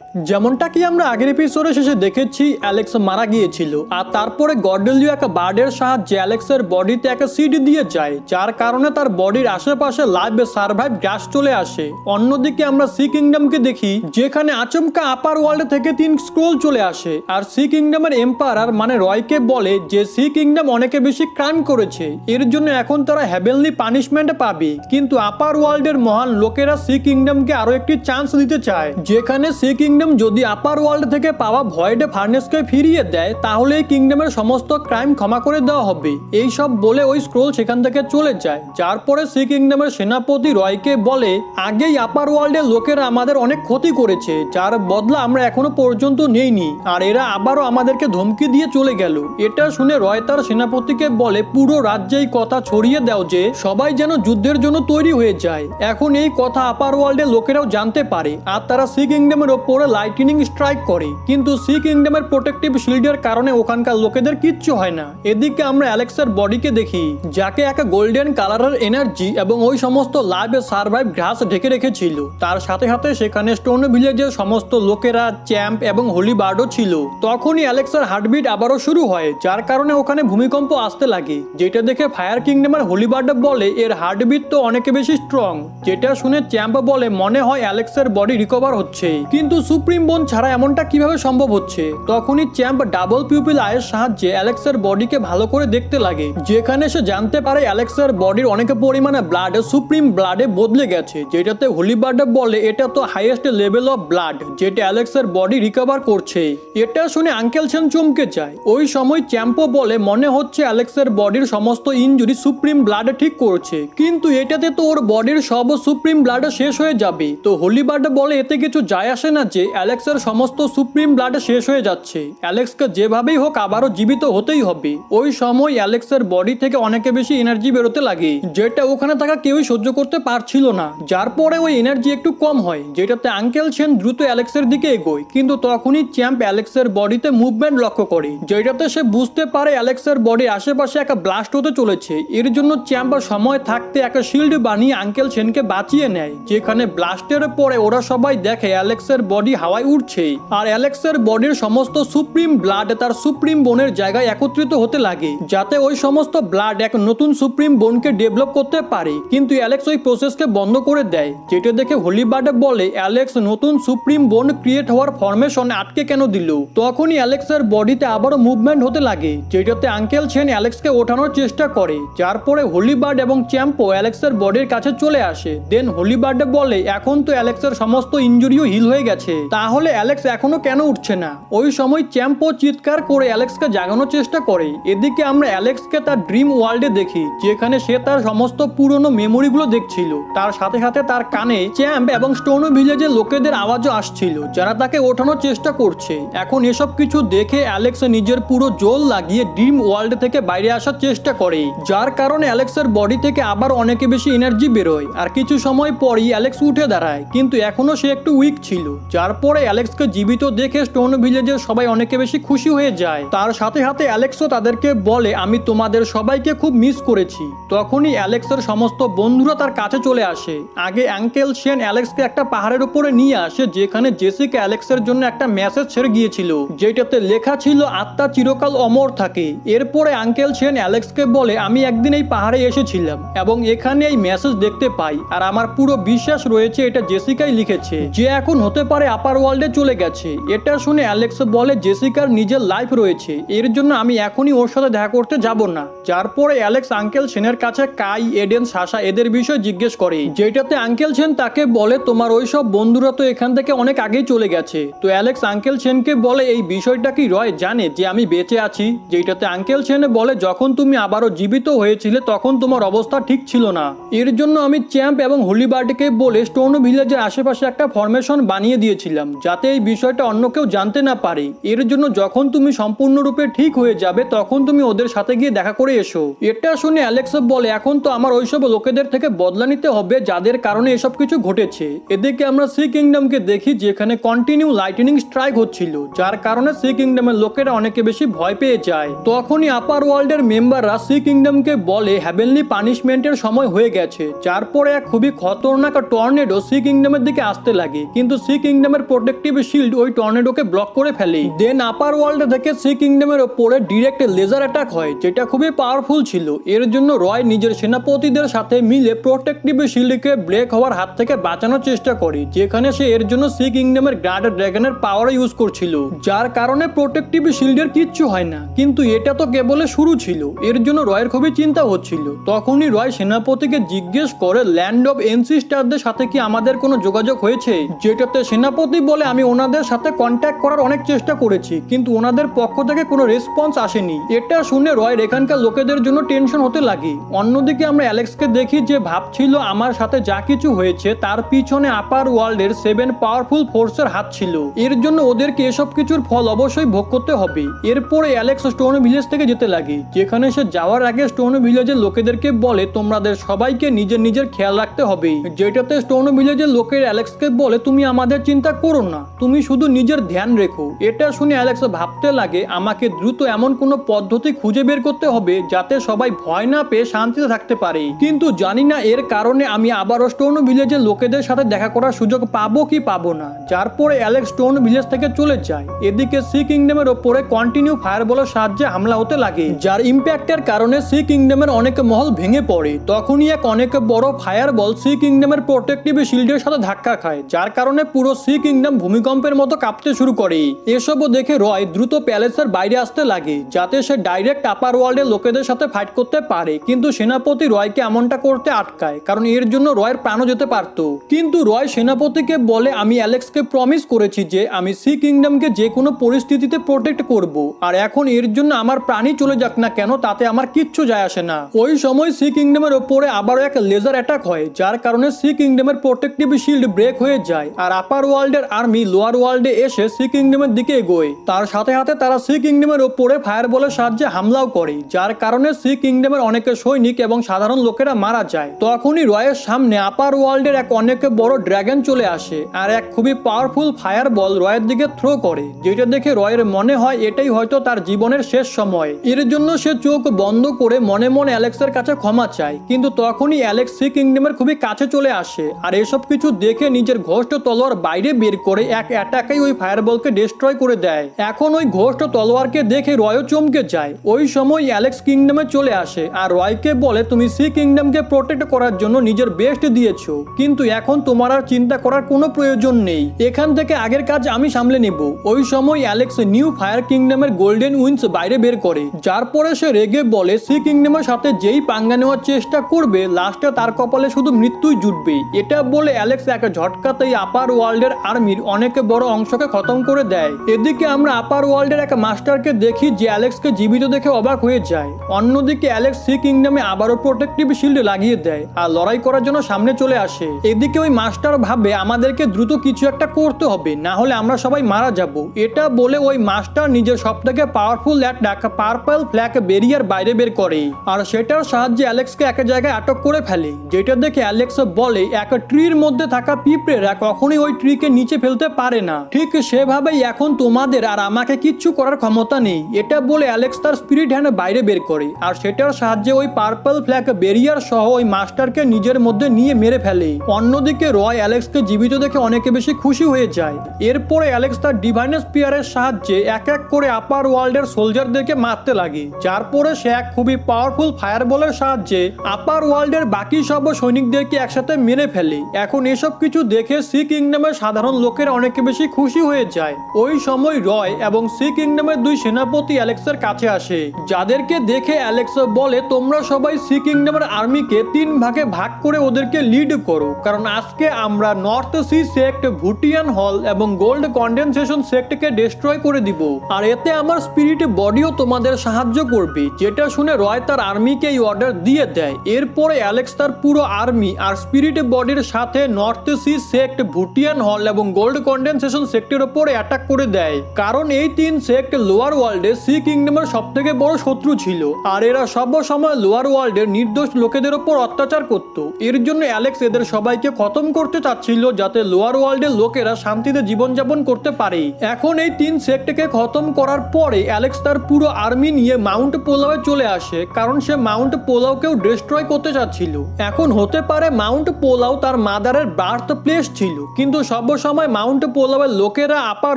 যেমনটা কি আমরা আগের এপিসোডে শেষে দেখেছি, অ্যালেক্স মারা গিয়েছিল আর তারপরে গর্ডেলিও একটা বার্ডের সাহায্যে অ্যালেক্সের বডিতে একটা সিড দিয়ে যায়, যার কারণে তার বডির আশেপাশে লাইভ সার্ভাইভ গ্যাস চলে আসে। অন্যদিকে আমরা সি কিংডমকে দেখি, যেখানে আচমকা আপার ওয়ার্ল্ড থেকে 3 স্ক্রোল চলে আসে আর সি কিংডমের এম্পায়ার মানে রয়কে বলে যে সি কিংডম অনেকে বেশি ক্রাইম করেছে, এর জন্য এখন তারা হেভেনলি পানিশমেন্ট পাবে। কিন্তু আপার ওয়ার্ল্ডের মহান লোকেরা সি কিংডমকে আরো একটি চান্স দিতে চায়, যেখানে সি কিংডম যদি আপার ওয়ার্ল্ড থেকে পাওয়া ভয়েড ফার্নেসকে ফিরিয়ে দেয় তাহলে এই কিংডমের সমস্ত ক্রাইম ক্ষমা করে দেওয়া হবে। এই সব বলে ওই স্ক্রোল সেখান থেকে চলে যায়, যার পরে সি কিংডমের সেনাপতি রয়কে বলে আগেই আপার ওয়ার্ল্ডের লোকেরা আমাদের অনেক ক্ষতি করেছে, যার বদলা আমরা এখনো পর্যন্ত নেইনি, আর এরা আবারও আমাদেরকে ধমকি দিয়ে চলে গেল। এটা শুনে রয় তার সেনাপতিকে বলে পুরো রাজ্যে কথা ছড়িয়ে দাও যে সবাই যেন যুদ্ধের জন্য তৈরি হয়ে যায়। এখন এই কথা আপার ওয়ার্ল্ডের লোকেরাও জানতে পারে আর তারা সি কিংডমের ওপরে লাইটনিং স্ট্রাইক করে, কিন্তু সি কিংডমের প্রোটেক্টিভ শিল্ডের কারণে ওখানকার লোকেদের কিচ্ছু হয় না। এদিকে আমরা অ্যালেক্সের বডিকে দেখি, যাকে একটা গোল্ডেন কালারের এনার্জি এবং ওই সমস্ত লাইভ সার্ভাইভ ঘাস ঢেকে রেখেছিল। তার সাথে সাথে সেখানে স্টোন ভিলেজের সমস্ত লোকেরা, চ্যাম্প এবং হোলি বার্ডও ছিল। তখনই অ্যালেক্সের হার্টবিট আবারও শুরু হয়, যার কারণে ওখানে ভূমিকম্প আসতে লাগে, যেটা দেখে ফায়ার কিংডমের হোলি বার্ড বলে এর হার্টবিট তো অনেক বেশি স্ট্রং। যেটা শুনে চ্যাম্প বলে মনে হয় অ্যালেক্সের বডি রিকভার হচ্ছে, কিন্তু সুপ্রিম বোন ছাড়া এমনটা কিভাবে সম্ভব হচ্ছে। তখনই চ্যাম্প ডাবল পিউপিল আইয়ের সাহায্যে অ্যালেক্সের বডিকে ভালো করে দেখতে লাগে, যেখানে সে জানতে পারে অ্যালেক্সের বডির অনেক পরিমাণে ব্লাড সুপ্রিম ব্লাডে বদলে গেছে, যেটাতে হোলি বার্ড বলে এটা তো হাইয়েস্ট লেভেল অফ ব্লাড যেটা অ্যালেক্সের বডি রিকভার করছে। এটা শুনে আঙ্কেল সেন চমকে যায়। ওই সময় চ্যাম্পও বলে মনে হচ্ছে অ্যালেক্সের বডির সমস্ত ইনজুরি সুপ্রিম ব্লাড ঠিক করছে, কিন্তু এটাতে তো ওর বডির সব সুপ্রিম ব্লাড শেষ হয়ে যাবে। তো হোলি বার্ড বলে এতে কিছু যায় আসে না যে অ্যালেক্সের সমস্ত সুপ্রিম ব্লাড শেষ হয়ে যাচ্ছে, অ্যালেক্সকে যেভাবেই হোক আবারও জীবিত হতেই হবে। ওই সময় অ্যালেক্সের বডি থেকে অনেকে বেশি এনার্জি বেরোতে লাগে, যেটা ওখানে থাকা কেউই সহ্য করতে পারছিল না, যার পরে ওই এনার্জি একটু কম হয়, যেটাতে আঙ্কেল সেন দ্রুত অ্যালেক্সের দিকে এগোয়। কিন্তু তখনই চ্যাম্প অ্যালেক্সের বডিতে মুভমেন্ট লক্ষ্য করে, যেটাতে সে বুঝতে পারে অ্যালেক্সের বডির আশেপাশে একটা ব্লাস্ট হতে চলেছে। এর জন্য চ্যাম্প সময় থাকতে একটা শিল্ড বানিয়ে আঙ্কেল সেনকে বাঁচিয়ে নেয়, যেখানে ব্লাস্টের পরে ওরা সবাই দেখে অ্যালেক্সের বডি হাওয়ায় উঠছে আর অ্যালেক্সের বডির সমস্ত সুপ্রিম ব্লাড তার সুপ্রিম বোনের জায়গায় একত্রিত হতে লাগে, যাতে ওই সমস্ত ব্লাড এক নতুন সুপ্রিম বোনকে ডেভেলপ করতে পারে। কিন্তু অ্যালেক্স ওই প্রসেসকে বন্ধ করে দেয়, যেটা দেখে হোলি বার্ড বলে অ্যালেক্স নতুন সুপ্রিম বোন ক্রিয়েট হওয়ার ফরমেশনে আটকে কেন দিল। তখনই অ্যালেক্সের বডিতে আবারও মুভমেন্ট হতে লাগে, যেটাতে আঙ্কেল সেন অ্যালেক্সকে ওঠানোর চেষ্টা করে, যার পরে হোলি বার্ড এবং চ্যাম্পো অ্যালেক্সের বডির কাছে চলে আসে। দেন হোলি বার্ড বলে এখন তো অ্যালেক্সের সমস্ত ইনজুরিও হিল হয়ে গেছে, তাহলে অ্যালেক্স এখনো কেন উঠছে না। ওই সময় চ্যাম্পো চিৎকার করে অ্যালেক্সকে জাগানোর চেষ্টা করে। এদিকে আমরা অ্যালেক্সকে তার ড্রিম ওয়ার্ল্ডে দেখি, যেখানে সে তার সমস্ত পুরনো মেমোরিগুলো দেখছিল। তার সাথে সাথে তার কানে চ্যাম্প এবং স্টোন ভিলেজের লোকেদের আওয়াজও আসছিল, যারা তাকে ওঠানোর চেষ্টা করছে। এখন এসব কিছু দেখে অ্যালেক্স নিজের পুরো জোর লাগিয়ে ড্রিম ওয়ার্ল্ড থেকে বাইরে আসার চেষ্টা করে, যার কারণে অ্যালেক্সের বডি থেকে আবার অনেক বেশি এনার্জি বেরোয়। আর কিছু সময় পরই অ্যালেক্স উঠে দাঁড়ায়, কিন্তু এখনো সে একটু উইক ছিল, যার পরে অ্যালেক্সকে জীবিত দেখে স্টোন ভিলেজের সবাই অনেক বেশি খুশি হয়ে যায়। তার সাথে সাথে অ্যালেক্সও তাদেরকে বলে আমি তোমাদের সবাইকে খুব মিস করেছি। তখনই অ্যালেক্সের সমস্ত বন্ধুরা তার কাছে চলে আসে। আগে আঙ্কেল সেন অ্যালেক্সকে একটা পাহাড়ের উপরে নিয়ে আসে, যেখানে জেসিকা অ্যালেক্সের জন্য একটা মেসেজ ছেড়ে গিয়েছিল, যেটাতে লেখা ছিল আত্মা চিরকাল অমর থাকে। এরপরে আঙ্কেল সেন অ্যালেক্সকে বলে আমি একদিন এই পাহাড়ে এসেছিলাম এবং এখানে এই মেসেজ দেখতে পাই, আর আমার পুরো বিশ্বাস রয়েছে এটা জেসিকাই লিখেছে, যে এখন হতে পারে আপার ওয়ার্ল্ডে চলে গেছে। এটা শুনে অ্যালেক্স বলে জেসিকার নিজের লাইফ রয়েছে, এর জন্য আমি এখনই ওর সাথে দেখা করতে যাব না। যার পরে অ্যালেক্স আঙ্কেল সেনের কাছে কাই, এডেন, সাশা এদের বিষয়ে জিজ্ঞেস করে, যেটাতে আঙ্কেল সেন তাকে বলে তোমার ওই সব বন্ধুরা তো এখান থেকে অনেক আগেই চলে গেছে। তো অ্যালেক্স আঙ্কেল সেনকে বলে এই বিষয়টা কি রয় জানে যে আমি বেঁচে আছি? যেটাতে আঙ্কেল সেন বলে যখন তুমি আবারও জীবিত হয়েছিলে তখন তোমার অবস্থা ঠিক ছিল না, এর জন্য আমি চ্যাম্প এবং হোলি বার্ডকে বলে স্টোন ভিলেজের আশেপাশে একটা ফরমেশন বানিয়ে দিয়েছিলাম, যাতে এই বিষয়টা অন্য কেউ জানতে না পারে। এর জন্য যখন তুমি সম্পূর্ণরূপে ঠিক হয়ে যাবে তখন তুমি ওদের সাথে গিয়ে দেখা করে এসো। এটা শুনে অ্যালেক্স বলে এখন তো আমার ওইসব লোকেদের থেকে বদলা নিতে হবে যাদের কারণে এসব কিছু ঘটেছে। এদিকে আমরা সি কিংডমকে দেখি, যেখানে কন্টিনিউ লাইটনিং স্ট্রাইক হচ্ছিল, যার কারণে সি কিংডমের লোকেরা অনেকে বেশি ভয় পেয়ে যায়। তখনই আপার ওয়ার্ল্ডের মেম্বাররা সি কিংডমকে বলে হেভেনলি পানিশমেন্টের সময় হয়ে গেছে, যার পরে এক খুবই খতরনাক টর্নেডো সি কিংডমের দিকে আসতে লাগে। কিন্তু সি কিংডম কিংডমের প্রোটেক্টিভ শিল্ড ওই টর্নেডোকে ব্লক করে ফেলে। দেন আপার ওয়ার্ল্ড থেকে সি কিংডমের ওপরে ডিরেক্ট লেজার অ্যাটাক হয়, যেটা খুবই পাওয়ারফুল ছিল। এর জন্য রয় নিজের সেনাপতিদের সাথে মিলে প্রোটেক্টিভ শিল্ডকে ব্রেক হওয়ার হাত থেকে বাঁচানোর চেষ্টা করে, যেখানে সে এর জন্য সি কিংডমের গার্ড ড্রাগনের পাওয়ার ইউজ করছিল, যার কারণে প্রোটেক্টিভ শিল্ডের কিচ্ছু হয় না। কিন্তু এটা তো কেবল শুরু ছিল, এর জন্য রয়ের খুবই চিন্তা হচ্ছিল। তখনই রয় সেনাপতিকে জিজ্ঞেস করে ল্যান্ড অফ এনসিস্টারদের সাথে কি আমাদের কোনো যোগাযোগ হয়েছে, যেটাতে সেনাপতি বলে আমি ওনাদের সাথে কন্ট্যাক্ট করার অনেক চেষ্টা করেছি, কিন্তু ওনাদের পক্ষ থেকে কোনো রেসপন্স আসেনি। এটা শুনে রয়ের এখানকার লোকেদের জন্য টেনশন হতে লাগে। অন্যদিকে আমরা অ্যালেক্সকে দেখি যে ভাবছিল আমার সাথে যা কিছু হয়েছে তার পিছনে আপার ওয়ার্ল্ডের 7 পাওয়ারফুল ফোর্সের হাত ছিল, এর জন্য ওদেরকে এসব কিছুর ফল অবশ্যই ভোগ করতে হবে। এরপরে অ্যালেক্স স্টোন ভিলেজ থেকে যেতে লাগে, যেখানে সে যাওয়ার আগে স্টোন ভিলেজের লোকেদেরকে বলে তোমাদের সবাইকে নিজের নিজের খেয়াল রাখতে হবে, যেটাতে স্টোন ভিলেজের লোকের অ্যালেক্সকে বলে তুমি আমাদের চিন্তা করো না, তুমি শুধু নিজের ধ্যান রেখো। এটা শুনে অ্যালেক্স ভাবতে লাগে আমাকে দ্রুত এমন কোনো পদ্ধতি খুঁজে বের করতে হবে যাতে সবাই ভয় না পেয়ে শান্তিতে থাকতে পারে, কিন্তু জানি না এর কারণে আমি আবারও স্টোন ভিলেজের লোকেদের সাথে দেখা করার সুযোগ পাবো কি পাবো না। যার পরে অ্যালেক্স স্টোন ভিলেজ থেকে চলে যায়। এদিকে সি কিংডমের ওপরে কন্টিনিউ ফায়ারবলের সাহায্যে হামলা হতে লাগে, যার ইম্প্যাক্টের কারণে সি কিংডমের অনেক মহল ভেঙে পড়ে। তখনই এক অনেক বড় ফায়ারবল সি কিংডমের প্রোটেক্টিভ শিল্ডের সাথে ধাক্কা খায়, যার কারণে পুরো সি কিংডম ভূমিকম্পের মতো কাঁপতে শুরু করে। এসবও দেখে রয় দ্রুত প্যালেসের বাইরে আসতে লাগে, যাতে সে ডাইরেক্ট আপার ওয়ার্ল্ডের লোকেদের সাথে ফাইট করতে পারে, কিন্তু সেনাপতি রয়কে এমনটা করতে আটকায়, কারণ এর জন্য রয়ের প্রাণও যেতে পারত। কিন্তু রয় সেনাপতিকে বলে আমি অ্যালেক্সকে প্রমিস করেছি যে আমি সি কিংডমকে যে কোনো পরিস্থিতিতে প্রোটেক্ট করব, আর এখন এর জন্য আমার প্রাণই চলে যাক না কেন তাতে আমার কিচ্ছু যায় আসে না। ওই সময় সি কিংডমের ওপরে আবারও এক লেজার অ্যাটাক হয়, যার কারণে সি কিংডমের প্রোটেক্টিভ শিল্ড ব্রেক হয়ে যায়, আর আপার ওয়ার্ল্ডের আর্মি লোয়ার ওয়ার্ল্ডে এসে সি কিংডমের দিকে এগোয়। তার সাথে সাথে তারা সি কিংডমের ওপরে ফায়ারবলের সাহায্যে হামলাও করে, যার কারণে সি কিংডমের অনেক সৈনিক এবং সাধারণ লোকেরা মারা যায়। তখনই রয়ের সামনে আপার ওয়ার্ল্ডের এক অনেক বড় ড্রাগন চলে আসে, আর এক খুবই পাওয়ারফুল ফায়ারবল রয়ের দিকে থ্রো করে, যেটা দেখে রয়ের মনে হয় এটাই হয়তো তার জীবনের শেষ সময়। এর জন্য সে চোখ বন্ধ করে মনে মনে অ্যালেক্সের কাছে ক্ষমা চায়, কিন্তু তখনই অ্যালেক্স সি কিংডমের খুবই কাছে চলে আসে, আর এসব কিছু দেখে নিজের ঘোষ্ট তলোয়ার বাইরে বের করে এক অ্যাটাকেই ওই ফায়ারবলকে ডিস্ট্রয় করে দেয়। এখন ওই ঘোষ্ট তলোয়ারকে দেখে রয়ও চমকে যায়। ওই সময় অ্যালেক্স কিংডমে চলে আসে আর রয়কে বলে তুমি সি কিংডমকে প্রোটেক্ট করার জন্য নিজের বেস্ট দিয়েছো, কিন্তু এখন তোমার আর চিন্তা করার কোনো প্রয়োজন নেই, এখান থেকে আগের কাজ আমি সামলে নেব। ওই সময় অ্যালেক্স নিউ ফায়ার কিংডমের গোল্ডেন উইন্স বাইরে বের করে, যার পরে সে রেগে বলে সি কিংডমের সাথে যেই পাঙ্গা নেওয়ার চেষ্টা করবে লাস্টে তার কপালে শুধু মৃত্যুই জুটবে। এটা বলে অ্যালেক্স এক ঝটকাতেই আপার ওয়ার্ল্ডের আর্মির অনেক বড় অংশকে খতম করে দেয়। এদিকে আমরা আপার ওয়ার্ল্ডের এক মাস্টারকে দেখি যে অ্যালেক্সকে জীবিত দেখে অবাক হয়ে যায়। অন্যদিকে অ্যালেক্স সি কিংডমে আবারও প্রোটেক্টিভ শিল্ড লাগিয়ে দেয় আর লড়াই করার জন্য সামনে চলে আসে। এদিকে ওই মাস্টার ভাবে আমাদেরকে দ্রুত কিছু একটা করতে হবে, না হলে আমরা সবাই মারা যাব। এটা বলে ওই মাস্টার নিজের সবথেকে পাওয়ারফুল একটা পার্পল ফ্ল্যাগ বেরিয়ার বাইরে বের করে, আর সেটার সাহায্যে অ্যালেক্সকে এক জায়গায় আটক করে ফেলে, যেটা দেখে অ্যালেক্স বলে এক ট্রির মধ্যে থাকা পিঁপড়েরা কখনোই ওই ট্রিকে নিচে ফেলতে পারে না, ঠিক সেভাবেই এখন তোমাদের আর আমাকে কিচ্ছু করার ক্ষমতা নেই। এটা বলে অ্যালেক্স তার স্পিরিট হ্যান্ড বাইরে বের করে, আর সেটার সাহায্যে ওই পার্পল ফ্ল্যাগ বেরিয়ার সহ ওই মাস্টারকে নিজের মধ্যে নিয়ে মেরে ফেলে। অন্যদিকে রয় অ্যালেক্সকে জীবিত দেখে অনেক বেশি খুশি হয়ে যায়। এরপরে অ্যালেক্স তার ডিভাইন স্পিয়ারের সাহায্যে এক এক করে আপার ওয়ার্ল্ডের সোলজারদেরকে মারতে লাগে, যার পরে সে এক খুবই পাওয়ারফুল ফায়ারবলের সাহায্যে আপার ওয়ার্ল্ডের বাকি সব সৈনিকদেরকে একসাথে মেরে ফেলে। এখন এসব কিছু দেখে সি কিংডমের সাধারণ লোকেরা অনেক বেশি খুশি হয়ে যায়। ওই সময় রয় এবং সি কিংডমের দুই সেনাপতি অ্যালেক্সের কাছে আসে, যাদেরকে দেখে অ্যালেক্স বলে তোমরা সবাই সি কিংডমের আর্মিকে 3 ভাগে ভাগ করে ওদেরকে লিড করো, কারণ আজকে আমরা নর্থ সি সেক্ট, ভুটিয়ান হল এবং গোল্ড কন্ডেনসেশন সেক্টকে ডিস্ট্রয় করে দিব, আর এতে আমার স্পিরিট বডিও তোমাদের সাহায্য করবে। যেটা শুনে রয় তার আর্মিকে এই অর্ডার দিয়ে দেয়। এরপরে অ্যালেক্স তার পুরো আর্মি আর স্পিরিট বডির সাথে নর্থ সি সেক্ট, ভুটিয়ান হল এবং গোল্ড কন্ডেনসেশন সেক্টের উপরে অ্যাটাক করে দেয়, কারণ এই 3 সেক্ট লোয়ার ওয়ার্ল্ডে সি কিংডমের সবথেকে বড় শত্রু ছিল, আর এরা সব সময় লোয়ার ওয়ার্ল্ডের নির্দোষ লোকেদের উপর অত্যাচার করত। এর জন্য অ্যালেক্স এদের সবাইকে খতম করতে চাচ্ছিল, যাতে লোয়ার ওয়ার্ল্ডের লোকেরা শান্তিতে জীবনযাপন করতে পারে। এখন এই 3 সেক্টকে খতম করার পরে অ্যালেক্স তার পুরো আর্মি নিয়ে মাউন্ট পোলাওয়ে চলে আসে, কারণ সে মাউন্ট পোলাওকেও ডিস্ট্রয় করতে চাচ্ছিল। এখন হতে পারে মাউন্ট পোলাও তার মাদারের বার্থ প্লেস ছিল, কিন্তু সব সময় মাউন্ট পোলাওয়ের লোকেরা আপার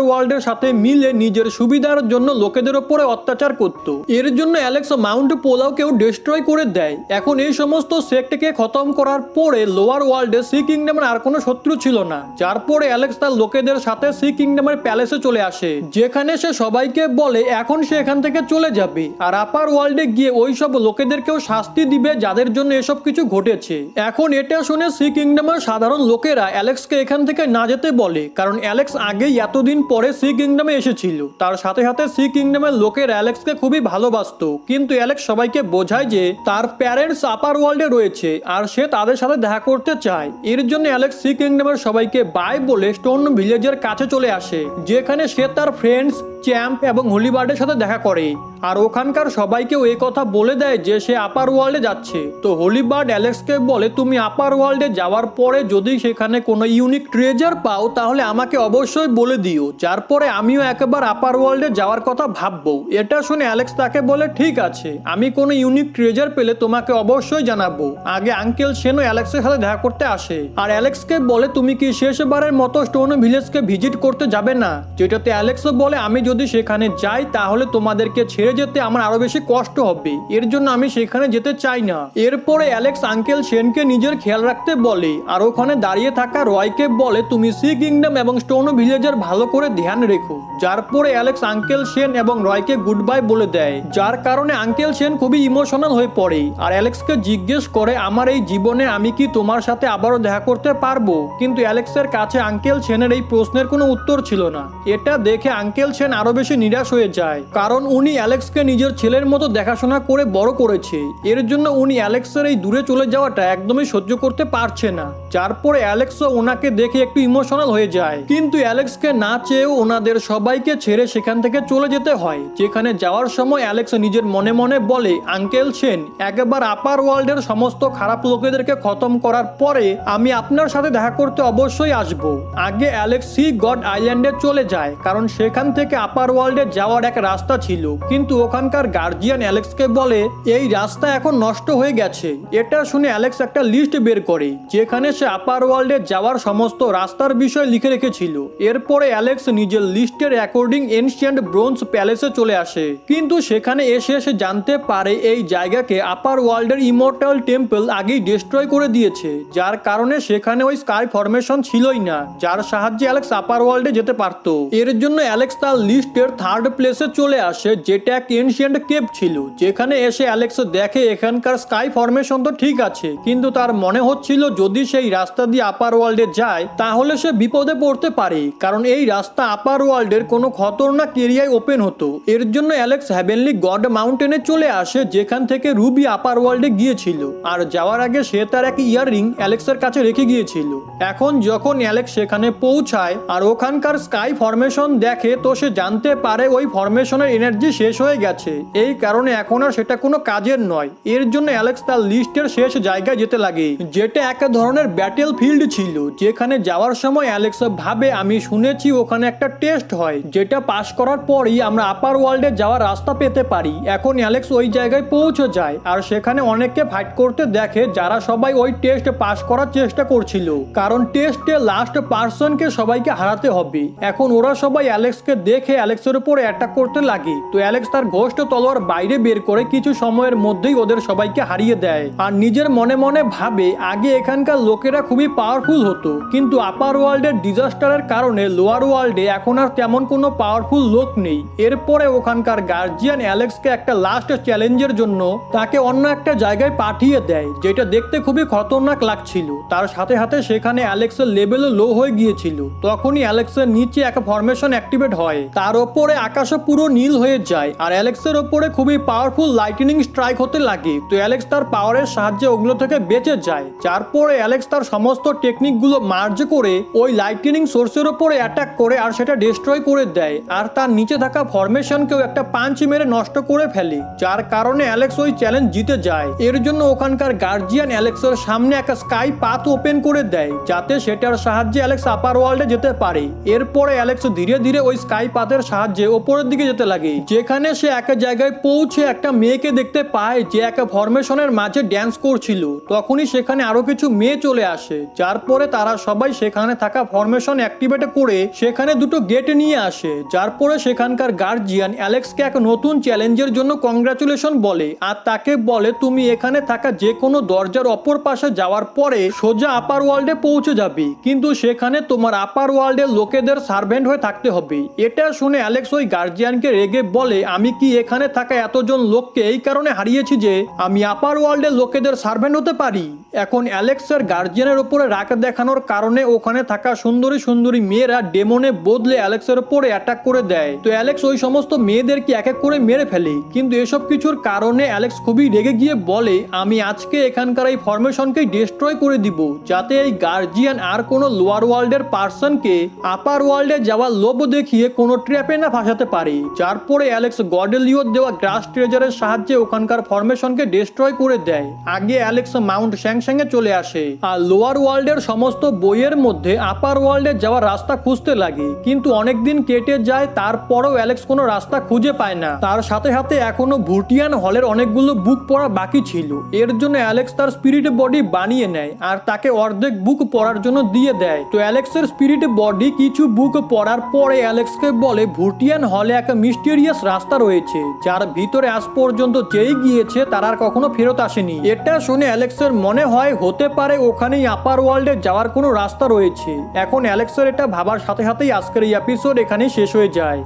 ওয়ার্ল্ডের সাথে মিলে নিজের সুবিধার জন্য লোকেদের উপরে অত্যাচার করত। এর জন্য অ্যালেক্স মাউন্ট পোলাওকেও ডিস্ট্রয় করে দেয়। এখন এই সমস্ত সেক্টকে খতম করার পরে লোয়ার ওয়ার্ল্ডে সি কিংডমের আর কোনো শত্রু ছিল না, যার পরে অ্যালেক্স তার লোকেদের সাথে সি কিংডমের প্যালেসে চলে আসে, যেখানে সে সবাইকে বলে এখন সে এখান থেকে চলে যাবে আর আপার ওয়ার্ল্ডে গিয়ে ওই সব লোকেদেরকেও শাস্তি দিবে যাদের জন্য এসব কিছু ঘটেছে। এখন এটা শুনে সি কিংডমের সাধারণ লোকেরা অ্যালেক্সকে এখান থেকে না যেতে বলে, কারণ অ্যালেক্স আগেই এতদিন পরে সি কিংডমে এসেছিল। তার সাথে সাথে সি কিংডমের লোকের অ্যালেক্সকে খুবই ভালোবাসতো, কিন্তু অ্যালেক্স সবাইকে বোঝায় যে তার প্যারেন্টস আপার ওয়ার্ল্ডে রয়েছে আর সে তাদের সাথে দেখা করতে চায়। এর জন্য অ্যালেক্স সি কিংডমের সবাইকে বাই বলে স্টোন ভিলেজের কাছে চলে আসে, যেখানে সে তার ফ্রেন্ডস চ্যাম্প এবং হোলিবার্ডের সাথে দেখা করে আর ওখানকার সবাইকেও এই কথা বলে দেয় যে সে আপার ওয়ার্ল্ডে যাচ্ছে। তো হোলিবার্ড অ্যালেক্সকে বলে তুমি আপার ওয়ার্ল্ডে যাওয়ার পরে যদি সেখানে কোনো ইউনিক ট্রেজার পাও তাহলে আমাকে অবশ্যই বলে দিও, যার পরে আমিও একবার আপার ওয়ার্ল্ডে যাওয়ার কথা ভাববো। এটা শুনে অ্যালেক্স তাকে বলে ঠিক আছে, আমি কোনো ইউনিক ট্রেজার পেলে তোমাকে অবশ্যই জানাবো। আগে আঙ্কেল শেনও অ্যালেক্সের সাথে দেখা করতে আসে আর অ্যালেক্সকে বলে তুমি কি শেষবারের মতো স্টোন ভিলেজকে ভিজিট করতে যাবে না, যেটাতে অ্যালেক্সও বলে আমি যদি সেখানে যাই তাহলে তোমাদেরকে ছেড়ে যেতে আমার আরো বেশি কষ্ট হবে, এর জন্য আমি সেখানে যেতে চাই না। এরপরে অ্যালেক্স আঙ্কেল শেনকে নিজের খেয়াল রাখতে বলে আর ওখানে দাঁড়িয়ে থাকা রয়কে বলে তুমি সি কিংডম এবং স্টোন ভিলেজের ভালো করে ধ্যান রেখো, যার পরে অ্যালেক্স আঙ্কেল শেন এবং রয়কে গুড বাই বলে দেয়, যার কারণে আঙ্কেল শেন খুবই ইমোশনাল হয়ে পড়ে আর অ্যালেক্সকে জিজ্ঞেস করে আমার এই জীবনে আমি কি তোমার সাথে আবারও দেখা করতে পারবো, কিন্তু অ্যালেক্সের কাছে আঙ্কেল শেনের এই প্রশ্নের কোনো উত্তর ছিল না। এটা দেখে আঙ্কেল শেন আরো বেশি নিরাশ হয়ে যায়, কারণ উনি অ্যালেক্সকে নিজের ছেলের মতো দেখাশোনা করে বড় করেছে। এর জন্য উনি অ্যালেক্সের এই দূরে চলে যাওয়াটা একদমই সহ্য করতে পারছে না, যার পরে অ্যালেক্সও ওনাকে দেখে একটু ইমোশনাল হয়ে যায়। কিন্তু অ্যালেক্সকে না চেয়েও ওনাদের সবাইকে ছেড়ে সেখান থেকে চলে যেতে হয়, যেখানে যাওয়ার সময় অ্যালেক্স নিজের মনে মনে বলে আঙ্কেল শেন একবার আপার ওয়ার্ল্ডের সমস্ত খারাপ লোকেদেরকে খতম করার পরে আমি আপনার সাথে দেখা করতে অবশ্যই আসব। আগে অ্যালেক্স সি গড আইল্যান্ডে চলে যায়, কারণ সেখান থেকে আপার ওয়ার্ল্ডে যাওয়ার এক রাস্তা ছিল, কিন্তু ওখানকার গার্জিয়ান অ্যালেক্সকে বলে এই রাস্তা এখন নষ্ট হয়ে গেছে। এটা শুনে অ্যালেক্স একটা লিস্ট বের করে, যেখানে সে আপার ওয়ার্ল্ডে যাওয়ার সমস্ত রাস্তার বিষয় লিখে রেখেছিল। এরপরে অ্যালেক্স নিজের লিস্টের অ্যাকর্ডিং এনশিয়েন্ট ব্রোঞ্জ প্যালেসে চলে আসে, কিন্তু সেখানে এসে সে জানতে পারে এই জায়গাকে আপার ওয়ার্ল্ডের ইমর্টাল টেম্পল আগেই ডিস্ট্রয় করে দিয়েছে, যার কারণে সেখানে ওই স্কাই ফরমেশন ছিলই না যার সাহায্যে অ্যালেক্স আপার ওয়ার্ল্ডে যেতে পারত। এর জন্য অ্যালেক্স তার লিস্টের থার্ড প্লেসে চলে আসে, যেটা এক এনশিয়েন্ট কেভ ছিল, যেখানে এসে অ্যালেক্স দেখে এখানকার স্কাই ফরমেশন তো ঠিক আছে, কিন্তু তার মনে হচ্ছিল যদি সেই রাস্তা দিয়ে আপার ওয়ার্ল্ডে যায় তাহলে সে বিপদে পড়তে পারে, কারণ এই রাস্তা আপার ওয়ার্ল্ডের কোনো খতরনাক এরিয়ায় ওপেন হতো। এর জন্য অ্যালেক্স হেভেনলি গড মাউন্টেনে চলে আসে, যেখান থেকে রুবি আপার ওয়ার্ল্ডে গিয়েছিল আর যাওয়ার আগে সে তার এক ইয়াররিং অ্যালেক্সের কাছে রেখে গিয়েছিল। এখন যখন অ্যালেক্স সেখানে পৌঁছায় আর ওখানকার স্কাই ফরমেশন দেখে তো সে জানতে পারে ওই ফরমেশনের এনার্জি শেষ হয়ে গেছে, এই কারণে এখন আর সেটা কোনো কাজের নয়। এর জন্য অ্যালেক্স তার লিস্টের শেষ জায়গায় যেতে লাগে, যেটা এক ধরনের ব্যাটেল ফিল্ড ছিল, যেখানে যাওয়ার সময় অ্যালেক্স ভাবে আমি শুনেছি ওখানে একটা টেস্ট হয়, যেটা পাস করার পরই আমরা আপার ওয়ার্ল্ডে যাওয়ার রাস্তা পেতে পারি। এখন অ্যালেক্স ওই জায়গায় পৌঁছে যায় আর সেখানে অনেককে ফাইট করতে দেখে, যারা সবাই ওই টেস্ট পাস করার চেষ্টা করছিল, কারণ টেস্টে লাস্ট পার্সনকে সবাইকে হারাতে হবে। এখন ওরা সবাই অ্যালেক্সকে দেখে অ্যালেক্সের উপর অ্যাটাক করতে লাগে, তো অ্যালেক্স তার ঘোষ্ট তলোয়ার বাইরে বের করে কিছু সময়ের মধ্যেই ওদের সবাইকে হারিয়ে দেয় আর নিজের মনে মনে ভাবে আগে এখানকার লোকেরা খুবই পাওয়ারফুল হতো, কিন্তু আপার ওয়ার্ল্ডের ডিজাস্টারের কারণে লোয়ার ওয়ার্ল্ডে এখন আর তেমন কোনো পাওয়ারফুল লোক নেই। এরপরে ওখানকার গার্জিয়ান অ্যালেক্সকে একটা লাস্ট চ্যালেঞ্জের জন্য তাকে অন্য একটা জায়গায় পাঠিয়ে দেয়, যেটা দেখতে খুবই খতরনাক লাগছিল। তার সাথে সাথে সেখানে অ্যালেক্সের লেভেলও লো হয়ে গিয়েছিল। তখনই অ্যালেক্সের নিচে এক ফরমেশন অ্যাক্টিভেট হয়, তার ওপরে আকাশও পুরো নীল হয়ে যায় আর অ্যালেক্সের ওপরে খুবই পাওয়ারফুল লাইটনিং স্ট্রাইক হতে লাগে। তো অ্যালেক্স তার পাওয়ারের সাহায্যে ওগুলো থেকে বেঁচে যায়, যার পরে অ্যালেক্স তার সমস্ত টেকনিকগুলো মার্জ করে ওই লাইটনিং সোর্সের ওপরে অ্যাটাক করে আর সেটা ডিস্ট্রয় করে দেয় আর তার নিচে থাকা ফরমেশনকেও একটা পাঞ্চ মেরে নষ্ট করে ফেলে, যার কারণে অ্যালেক্স ওই চ্যালেঞ্জ জিতে যায়। এর জন্য ওখানকার গার্জিয়ান অ্যালেক্সের সামনে একটা স্কাই পাথ ওপেন করে দেয়, যাতে সেটার সাহায্যে অ্যালেক্স আপার ওয়ার্ল্ডে যেতে পারে। এরপরে অ্যালেক্স ধীরে ধীরে ওই স্কাই পাথে হাতের সাহায্যে ওপরের দিকে যেতে লাগে, যেখানে সে এক জায়গায় পৌঁছে একটা মেয়েকে দেখতে পায় যে এক ফরমেশনের মাঝে ড্যান্স করছিল। তখনই সেখানে আরো কিছু মেয়ে চলে আসে, যার পরে তারা সবাই সেখানে থাকা ফরমেশন অ্যাক্টিভেট করে সেখানে দুটো গেট নিয়ে আসে, যার পরে সেখানকার গার্জিয়ান অ্যালেক্সকে এক নতুন চ্যালেঞ্জের জন্য কংগ্রাচুলেশন বলে আর তাকে বলে তুমি এখানে থাকা যে কোনো দরজার অপর পাশে যাওয়ার পরে সোজা আপার ওয়ার্ল্ডে পৌঁছে যাবে, কিন্তু সেখানে তোমার আপার ওয়ার্ল্ডের লোকেদের সার্ভেন্ট হয়ে থাকতে হবে। এটা শুনে অ্যালেক্স ওই গার্জিয়ানকে রেগে বলে আমি কি এখানে থাকা এতজন লোককে এই কারণে হারিয়েছি যে আমি আপার ওয়ার্ল্ডের লোকেদের সার্ভেন্ট হতে পারি। এখন অ্যালেক্সের গার্জিয়ানের উপরে রাগ দেখানোর কারণে ওখানে থাকা সুন্দরী সুন্দরী মেয়েরা ডেমনে বদলে অ্যালেক্সের উপরে অ্যাটাক করে দেয়। তো অ্যালেক্স ওই সমস্ত মেয়েদেরকে এক এক করে মেরে ফেলে, কিন্তু এসব কিছুর কারণে অ্যালেক্স খুবই রেগে গিয়ে বলে আমি আজকে এখানকার এই ফরমেশনকে ডিস্ট্রয় করে দিব, যাতে এই গার্জিয়ান আর কোনো লোয়ার ওয়ার্ল্ডের পার্সনকে আপার ওয়ার্ল্ডে যাওয়ার লোভ দেখিয়ে কোনো ট্র্যাপে না ফাঁসাতে পারে। যার পরে অ্যালেক্স গর্ডেলিওর দেওয়া গ্রাস ট্রেজারের সাহায্যে ওখানকার ফরমেশনকে ডিস্ট্রয় করে দেয়। আগে অ্যালেক্স মাউন্ট শ্যাংশ্যাংয়ে চলে আসে আর লোয়ার ওয়ার্ল্ডের সমস্ত বইয়ের মধ্যে আপার ওয়ার্ল্ডে যাওয়ার রাস্তা খুঁজতে লাগে, কিন্তু অনেকদিন কেটে যায়, তারপরেও অ্যালেক্স কোনো রাস্তা খুঁজে পায় না। তার সাথে সাথে এখনো ভুটিয়ান হলের অনেকগুলো বুক পড়া বাকি ছিল, এর জন্য অ্যালেক্স তার স্পিরিট বডি বানিয়ে নেয় আর তাকে অর্ধেক বুক পড়ার জন্য দিয়ে দেয়। তো অ্যালেক্সের স্পিরিট বডি কিছু বুক পড়ার পরে অ্যালেক্সকে বলে ভুটিয়ান হলে একটা মিস্টেরিয়াস রাস্তা রয়েছে, যার ভিতরে আজ পর্যন্ত যেই গিয়েছে তার আর কখনো ফেরত আসেনি। এটা শুনে অ্যালেক্সের মনে হয় হতে পারে ওখানেই আপার ওয়ার্ল্ডে যাওয়ার কোনো রাস্তা রয়েছে। এখন অ্যালেক্সের এটা ভাবার সাথে সাথেই আজকের এই এপিসোড এখানেই শেষ হয়ে যায়।